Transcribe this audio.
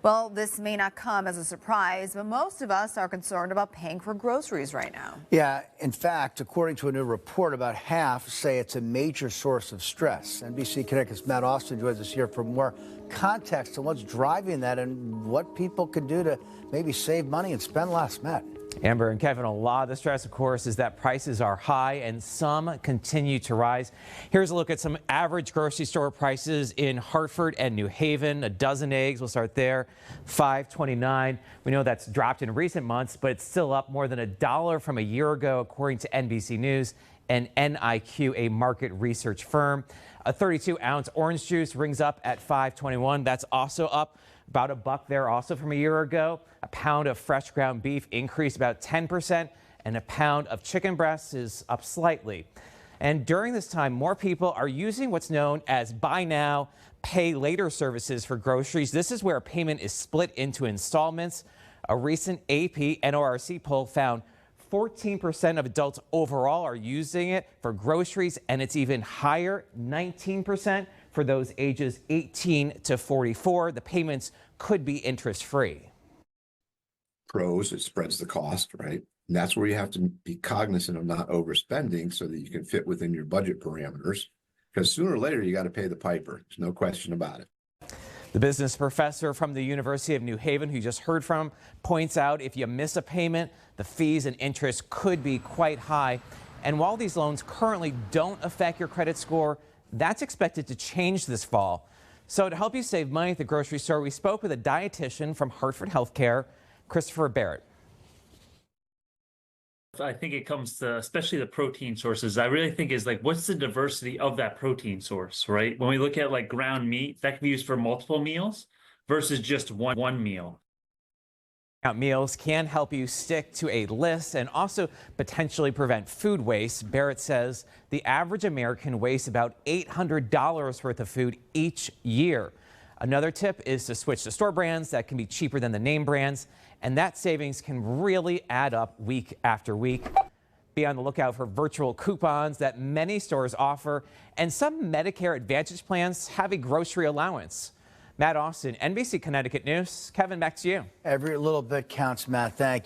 Well, this may not come as a surprise, but most of us are concerned about paying for groceries right now. Yeah, in fact, according to a new report, about half say it's a major source of stress. NBC Connecticut's Matt Austin joins us here for more context on what's driving that and what people can do to maybe save money and spend less. Matt. Amber and Kevin, a lot of the stress, of course, is that prices are high and some continue to rise. Here's a look at some average grocery store prices in Hartford and New Haven. A dozen eggs, we'll start there, $5.29. We know that's dropped in recent months, but it's still up more than $1 from a year ago, according to NBC News and NIQ, a market research firm. A 32-ounce orange juice rings up at $5.21. That's also up about $1 there also from a year ago. A pound of fresh ground beef increased about 10%, and a pound of chicken breasts is up slightly. And during this time, more people are using what's known as buy now, pay later services for groceries. This is where a payment is split into installments. A recent AP NORC poll found 14% of adults overall are using it for groceries, and it's even higher, 19% for those ages 18 to 44. The payments could be interest-free. Pros, it spreads the cost, right? And that's where you have to be cognizant of not overspending so that you can fit within your budget parameters. Because sooner or later, you got to pay the piper. There's no question about it. The business professor from the University of New Haven, who you just heard from, points out if you miss a payment, the fees and interest could be quite high. And while these loans currently don't affect your credit score, that's expected to change this fall. So to help you save money at the grocery store, we spoke with a dietitian from Hartford Healthcare, Christopher Barrett. I think it comes to especially the protein sources. I really think is like, what's the diversity of that protein source, right? When we look at like ground meat, that can be used for multiple meals versus just one meal. Meals can help you stick to a list and also potentially prevent food waste. Barrett says the average American wastes about $800 worth of food each year. Another tip is to switch to store brands that can be cheaper than the name brands, and that savings can really add up week after week. Be on the lookout for virtual coupons that many stores offer, and some Medicare Advantage plans have a grocery allowance. Matt Austin, NBC Connecticut News. Kevin, back to you. Every little bit counts, Matt. Thank you.